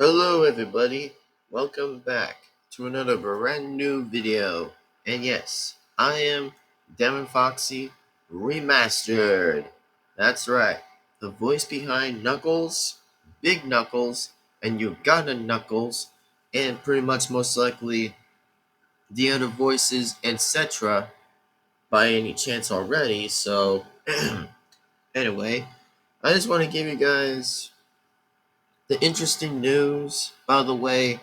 Hello everybody, welcome back to another brand new video. And yes, I am Devin-Foxy Remastered. That's right, the voice behind Knuckles, Big Knuckles, and Uganda Knuckles, and pretty much most likely the other voices, etc. by any chance already. So, anyway, I just want to give you guys the interesting news. By the way,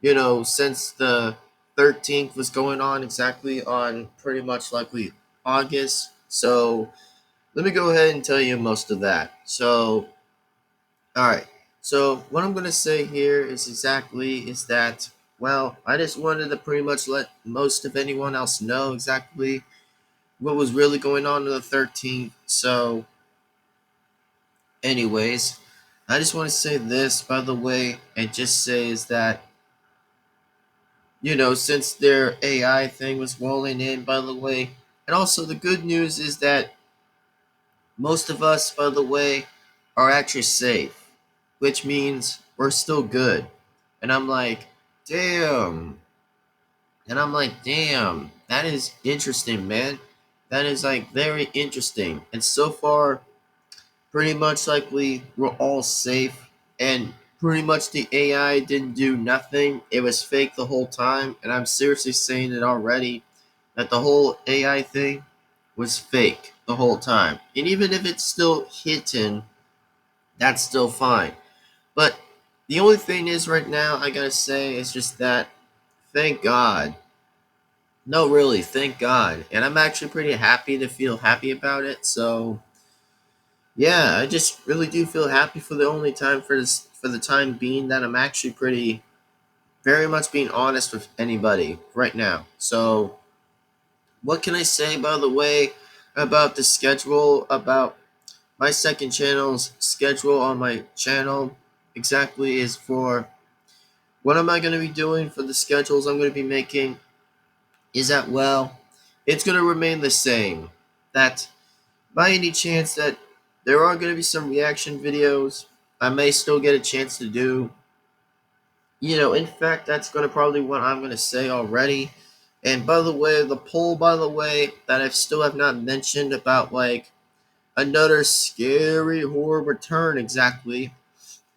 since the 13th was going on exactly on pretty much likely August. So let me go ahead and tell you most of that. So, all right. So what I'm going to say here is that, well, I just wanted to pretty much let most of anyone else know exactly what was really going on the 13th. So, anyways, I just want to say this, by the way, and just say is that since their AI thing was rolling in, by the way. And also, the good news is that most of us, by the way, are actually safe, which means we're still good. And I'm like, damn. Damn, that is interesting, man. That is like very interesting. And so far, pretty much we're all safe, and pretty much the AI didn't do nothing. It was fake the whole time, and I'm seriously saying it already that the whole AI thing was fake the whole time. And even if it's still hidden, that's still fine. But the only thing is right now I gotta say is just that thank God. No, really, thank God. And I'm actually pretty happy to feel happy about it. So yeah, I just really do feel happy for the only time for the time being that I'm actually pretty very much being honest with anybody right now. So what can I say, by the way, about the schedule, about my second channel's schedule on my channel exactly is for what am I going to be doing for the schedules I'm going to be making is that, well, it's going to remain the same. That by any chance that there are going to be some reaction videos I may still get a chance to do. In fact, that's going to probably what I'm going to say already. And by the way, the poll, by the way, that I still have not mentioned about another scary horror return exactly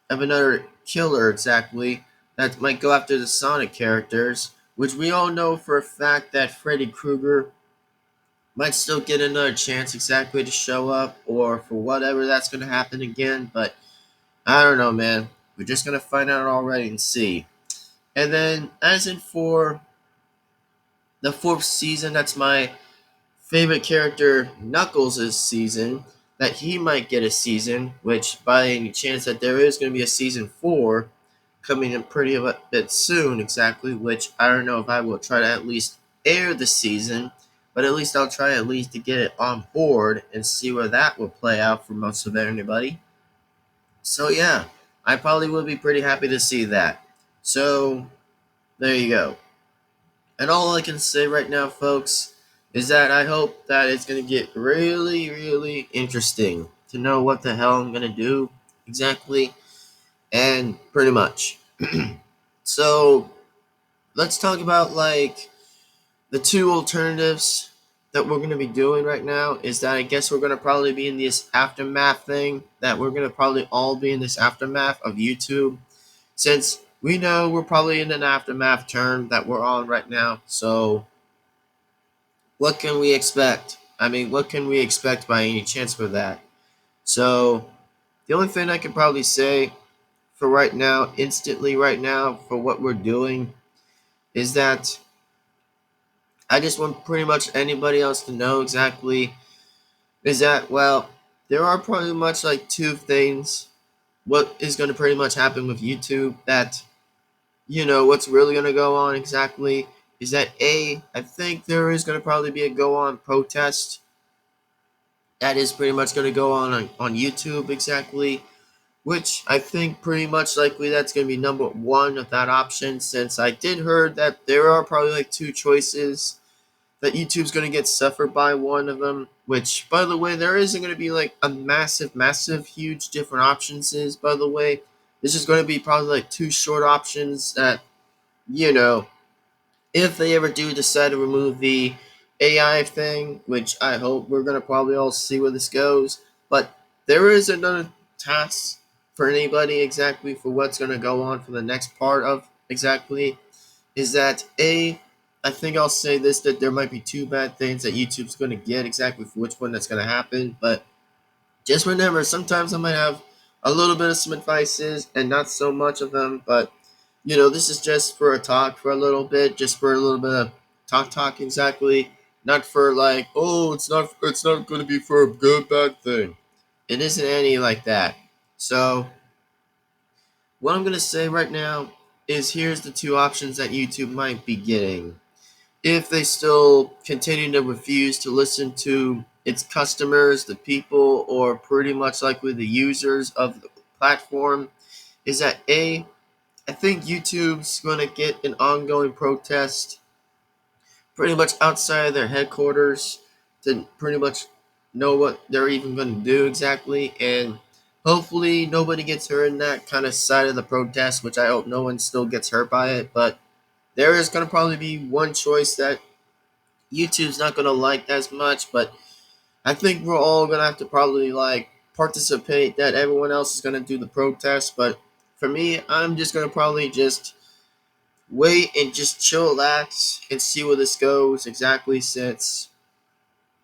of another killer exactly that might go after the Sonic characters, which we all know for a fact that Freddy Krueger might still get another chance exactly to show up or for whatever that's going to happen again. But I don't know, man. We're just going to find out already and see. And then, as in for the fourth season, that's my favorite character, Knuckles' season, that he might get a season, which by any chance that there is going to be a season 4 coming in pretty a bit soon, exactly, which I don't know if I will try to at least air the season, but at least I'll try at least to get it on board and see where that will play out for most of anybody. So yeah, I probably will be pretty happy to see that. So there you go. And all I can say right now, folks, is that I hope that it's going to get really, really interesting to know what the hell I'm going to do exactly, and pretty much. So let's talk about the two alternatives that we're going to be doing right now is that I guess we're going to probably be in this aftermath thing, that we're going to probably all be in this aftermath of YouTube, since we know we're probably in an aftermath term that we're on right now. So what can we expect? I mean, what can we expect by any chance for that? So the only thing I can probably say for right now, instantly right now, for what we're doing, is that I just want pretty much anybody else to know exactly is that, well, there are pretty much two things. What is going to pretty much happen with YouTube that, what's really going to go on exactly is that I think there is going to probably be a go on protest that is pretty much going to go on YouTube exactly, which I think pretty much likely that's going to be number one of that option, since I did heard that there are probably two choices that YouTube's going to get suffered by one of them, which, by the way, there isn't going to be a massive, massive, huge different options is, by the way. This is going to be probably like two short options that, you know, if they ever do decide to remove the AI thing, which I hope we're going to probably all see where this goes. But there is another task for anybody exactly for what's going to go on for the next part of exactly is that I think I'll say this, that there might be two bad things that YouTube's going to get exactly for which one that's going to happen. But just remember, sometimes I might have a little bit of some advices and not so much of them, but this is just for a talk for a little bit, just for a little bit of talk exactly, not for like, oh, it's not going to be for a good bad thing. It isn't any like that. So what I'm going to say right now is here's the two options that YouTube might be getting if they still continue to refuse to listen to its customers, the people, or pretty much likely the users of the platform. Is that I think YouTube's going to get an ongoing protest pretty much outside of their headquarters to pretty much know what they're even going to do exactly. And hopefully nobody gets hurt in that kind of side of the protest, which I hope no one still gets hurt by it. But there is going to probably be one choice that YouTube's not going to like as much, but I think we're all going to have to probably like participate that everyone else is going to do the protest. But for me, I'm just going to probably just wait and just chill, relax, and see where this goes exactly. Since,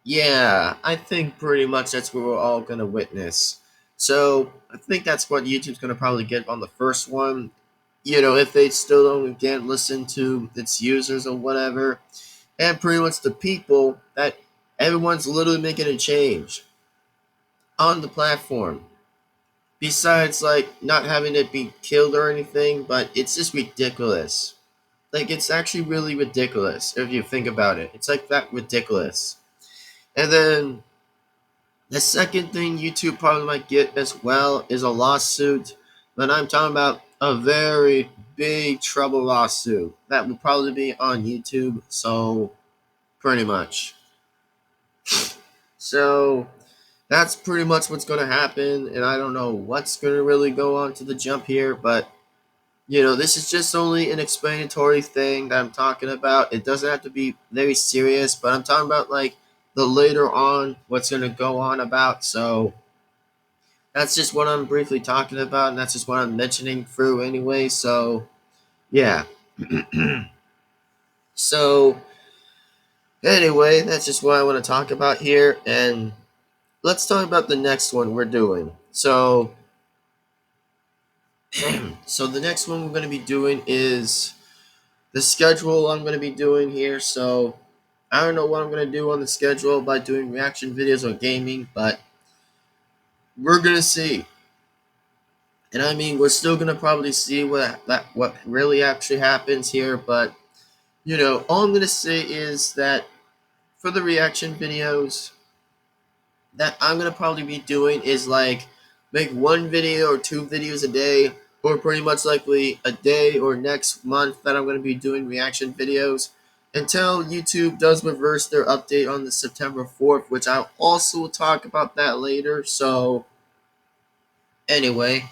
yeah, I think pretty much that's what we're all going to witness. So I think that's what YouTube's going to probably get on the first one. If they still don't again listen to its users or whatever, and pretty much the people that everyone's literally making a change on the platform. Besides, like, not having it be killed or anything, but it's just ridiculous. Like, it's actually really ridiculous if you think about it. It's like that ridiculous. And then the second thing YouTube probably might get as well is a lawsuit. But I'm talking about a very big trouble lawsuit that will probably be on YouTube. So, pretty much. So, that's pretty much what's going to happen. And I don't know what's going to really go on to the jump here. But this is just only an explanatory thing that I'm talking about. It doesn't have to be very serious, but I'm talking about like the later on what's going to go on about. So that's just what I'm briefly talking about, and that's just what I'm mentioning through anyway. So yeah. So anyway, that's just what I want to talk about here, and let's talk about the next one we're doing. So the next one we're going to be doing is the schedule I'm going to be doing here. So I don't know what I'm going to do on the schedule by doing reaction videos or gaming, but we're going to see. And I mean, we're still going to probably see what really actually happens here, but all I'm going to say is that for the reaction videos that I'm going to probably be doing is like make one video or two videos a day, or pretty much likely a day or next month that I'm going to be doing reaction videos until YouTube does reverse their update on the September 4th, which I'll also talk about that later. So anyway,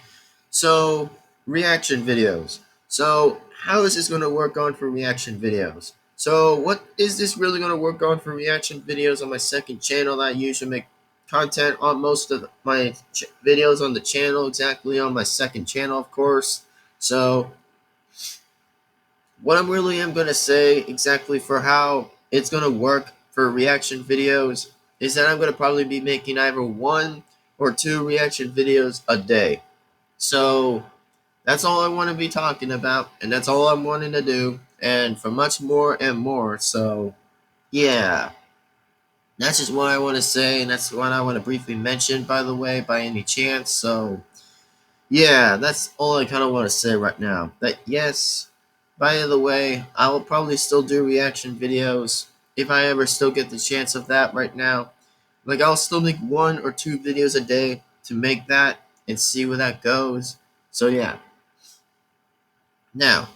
so reaction videos. So how is this going to work on for reaction videos? So what is this really going to work on for reaction videos on my second channel that I usually make content on most of my videos on the channel, exactly on my second channel, of course. So what I'm really am going to say exactly for how it's going to work for reaction videos is that I'm going to probably be making either one or two reaction videos a day. So that's all I want to be talking about, and that's all I'm wanting to do, and for much more and more. So yeah, that's just what I want to say, and that's what I want to briefly mention, by the way, by any chance. So yeah, that's all I kind of want to say right now. That yes, by the way, I will probably still do reaction videos if I ever still get the chance of that right now. Like, I'll still make one or two videos a day to make that and see where that goes. So yeah. Now,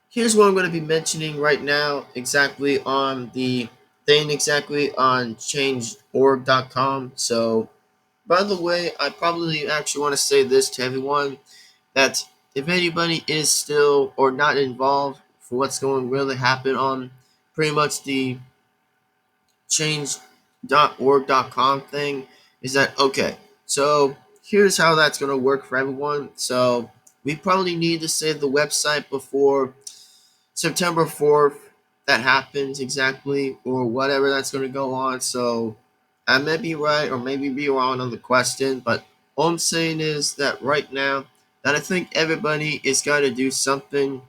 here's what I'm going to be mentioning right now exactly on the thing exactly on change.org.com. So by the way, I probably actually want to say this to everyone that if anybody is still or not involved for what's going to really happen on pretty much the change.org.com thing, is that okay? So here's how that's going to work for everyone. So we probably need to save the website before September 4th. That happens exactly, or whatever that's going to go on. So I may be right or maybe be wrong on the question, but all I'm saying is that right now, that I think everybody is got to do something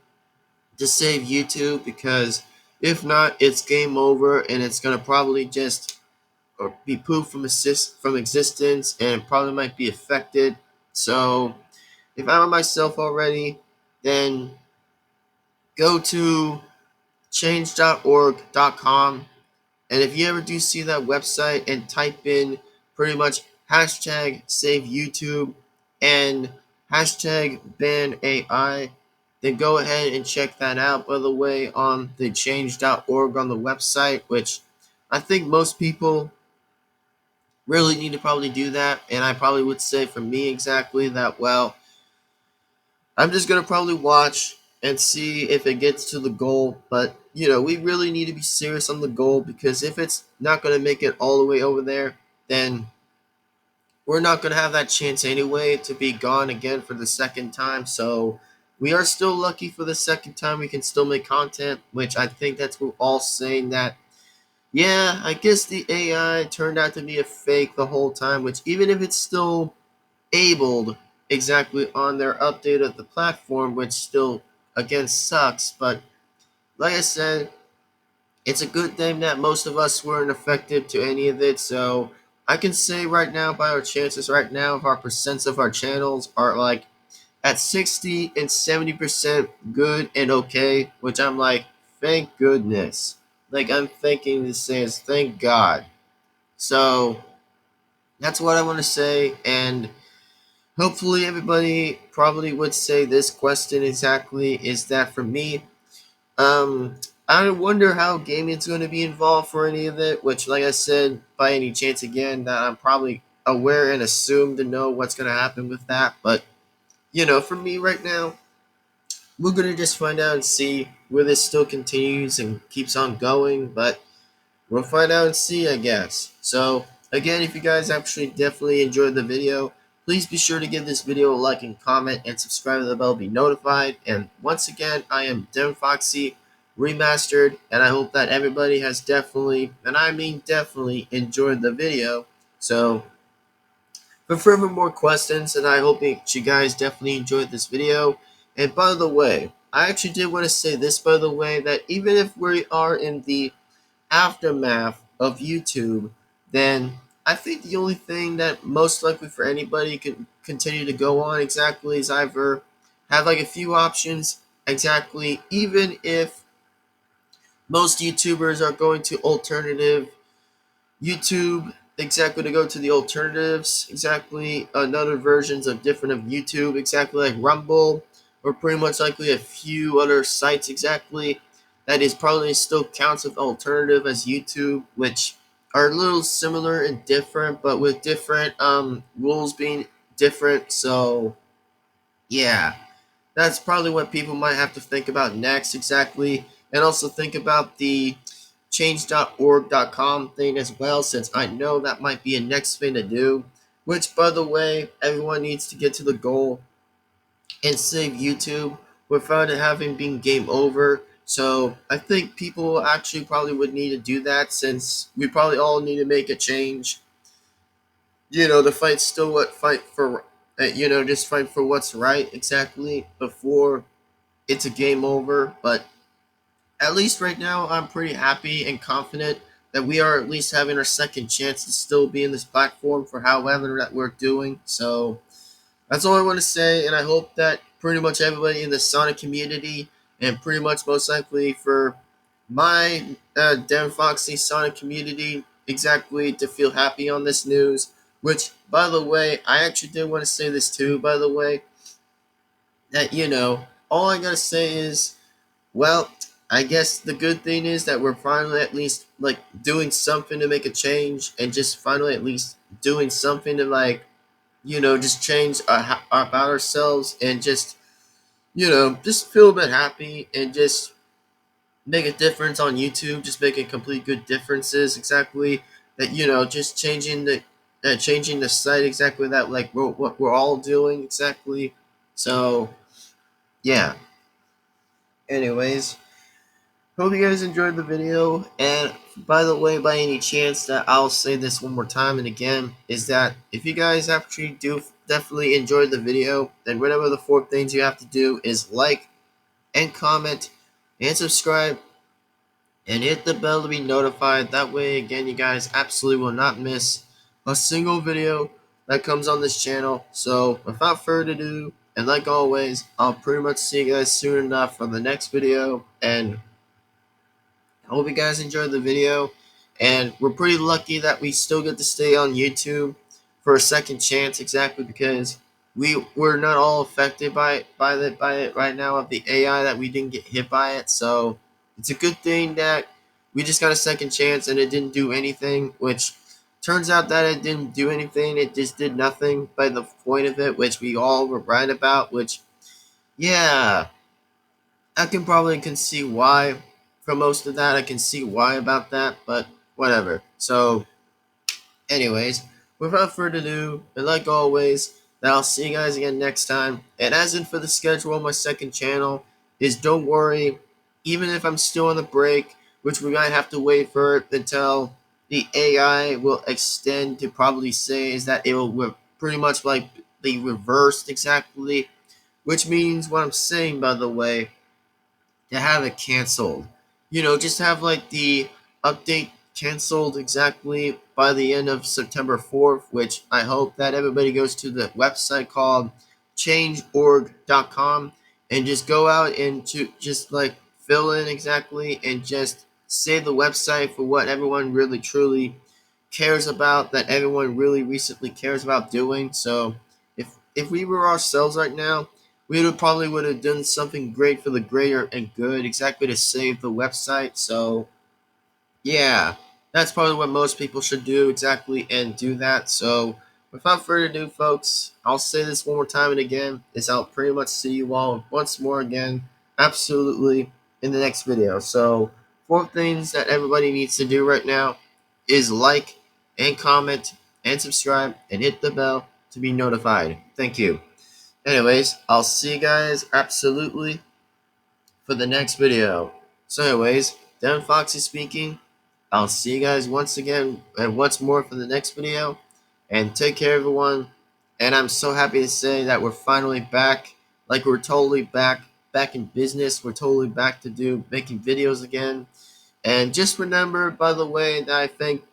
to save YouTube, because if not, it's game over and it's going to probably just or be proved from existence and probably might be affected. So if I'm myself already, then go to change.org.com, and if you ever do see that website and type in pretty much hashtag save YouTube and hashtag ban AI, then go ahead and check that out, by the way, on the change.org on the website, which I think most people really need to probably do that. And I probably would say for me exactly that, well, I'm just going to probably watch and see if it gets to the goal. But, we really need to be serious on the goal, because if it's not going to make it all the way over there, then we're not going to have that chance anyway to be gone again for the second time. So we are still lucky for the second time we can still make content, which I think that's what we're all saying that, yeah, I guess the AI turned out to be a fake the whole time, which even if it's still abled exactly on their update of the platform, which still again sucks. But like I said, it's a good thing that most of us weren't affected to any of it. So I can say right now, by our chances right now, of our percents of our channels are like at 60 and 70% good and okay, which I'm like, thank goodness. Like I'm thinking this says, thank God. So that's what I want to say, and hopefully everybody probably would say this question exactly is that for me. Um, I wonder how gaming's going to be involved for any of it, which, like I said, by any chance again, that I'm probably aware and assume to know what's going to happen with that. But, for me right now, we're going to just find out and see where this still continues and keeps on going. But we'll find out and see, I guess. So, again, if you guys actually definitely enjoyed the video, please be sure to give this video a like and comment and subscribe to the bell to be notified. And once again, I am Devin-Foxy Remastered, and I hope that everybody has definitely, and I mean definitely, enjoyed the video. So, for further more questions, and I hope that you guys definitely enjoyed this video. And by the way, I actually did want to say this, by the way, that even if we are in the aftermath of YouTube, then I think the only thing that most likely for anybody can continue to go on exactly is either have like a few options exactly, even if most YouTubers are going to alternative YouTube exactly to go to the alternatives exactly another versions of different of YouTube exactly like Rumble or pretty much likely a few other sites exactly that is probably still counts as alternative as YouTube, which are a little similar and different but with different rules being different. So yeah, that's probably what people might have to think about next exactly, and also think about the change.org.com thing as well, since I know that might be a next thing to do, which by the way, everyone needs to get to the goal and save YouTube without it having been game over. So I think people actually probably would need to do that, since we probably all need to make a change, the fight still what fight for, just fight for what's right exactly before it's a game over. But at least right now, I'm pretty happy and confident that we are at least having our second chance to still be in this platform for however that we're doing. So that's all I want to say, and I hope that pretty much everybody in the Sonic community, and pretty much most likely for my Devin-Foxy Sonic community, exactly to feel happy on this news. Which, by the way, I actually did want to say this too, by the way, that, all I gotta say is, well, I guess the good thing is that we're finally at least doing something to make a change, and just finally at least doing something to just change about ourselves and just, just feel a bit happy and just make a difference on YouTube, just making complete good differences exactly that, just changing the site exactly that like what we're all doing exactly. So yeah. Anyways, hope you guys enjoyed the video. And by the way, by any chance, that I'll say this one more time and again, is that if you guys actually do definitely enjoy the video, then whatever the 4 things you have to do is like and comment and subscribe and hit the bell to be notified. That way, again, you guys absolutely will not miss a single video that comes on this channel. So without further ado, and like always, I'll pretty much see you guys soon enough for the next video. And I hope you guys enjoyed the video, and we're pretty lucky that we still get to stay on YouTube for a second chance, exactly because we're not all affected by it right now of the AI, that we didn't get hit by it. So it's a good thing that we just got a second chance and it didn't do anything, which turns out that it didn't do anything. It just did nothing by the point of it, which we all were right about, which, yeah, I can see why. For most of that, I can see why about that, but whatever. So, anyways, without further ado, and like always, that I'll see you guys again next time. And as in for the schedule on my second channel, is don't worry, even if I'm still on the break, which we might have to wait for until the AI will extend to probably say is that it will pretty much like be reversed exactly, which means what I'm saying, by the way, to have it canceled. Just have like the update canceled exactly by the end of September 4th, which I hope that everybody goes to the website called changeorg.com and just go out and to just like fill in exactly and just save the website for what everyone really truly cares about, that everyone really recently cares about doing. So if we were ourselves right now, we would have done something great for the greater and good, exactly to save the website. So yeah, that's probably what most people should do exactly and do that. So without further ado, folks, I'll say this one more time and again, is I'll pretty much see you all once more again, absolutely, in the next video. So 4 things that everybody needs to do right now is like and comment and subscribe and hit the bell to be notified. Thank you. Anyways, I'll see you guys absolutely for the next video. So anyways, Devin-Foxy speaking. I'll see you guys once again and once more for the next video. And take care, everyone. And I'm so happy to say that we're finally back. Like, we're totally back in business. We're totally back to making videos again. And just remember, by the way, that I think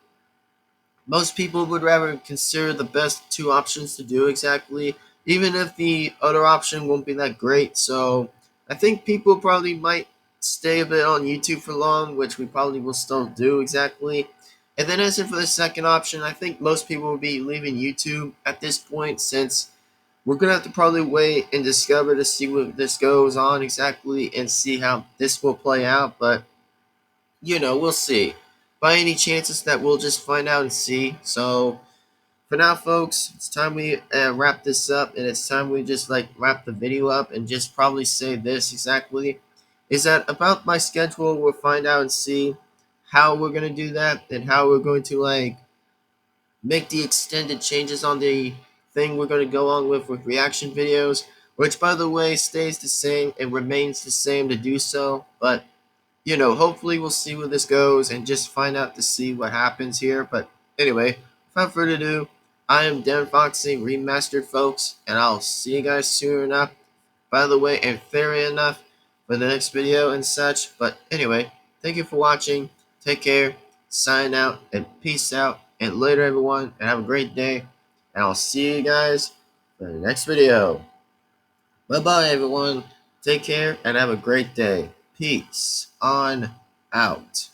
most people would rather consider the best 2 options to do exactly, even if the other option won't be that great. So I think people probably might stay a bit on YouTube for long, which we probably will still do exactly. And then as for the second option, I think most people will be leaving YouTube at this point, since we're gonna have to probably wait and discover to see what this goes on exactly and see how this will play out. But we'll see. By any chances that we'll just find out and see. So for now, folks, it's time we wrap this up, and it's time we just like wrap the video up and just probably say this exactly, is that about my schedule. We'll find out and see how we're gonna do that and how we're going to like make the extended changes on the thing we're going to go on with reaction videos, which by the way stays the same and remains the same to do so. But hopefully we'll see where this goes and just find out to see what happens here. But anyway, without further ado, I am Devin-Foxy Remastered, folks, and I'll see you guys soon enough, by the way, and fair enough, for the next video and such. But anyway, thank you for watching. Take care, sign out, and peace out, and later, everyone, and have a great day. And I'll see you guys for the next video. Bye-bye, everyone. Take care and have a great day. Peace on out.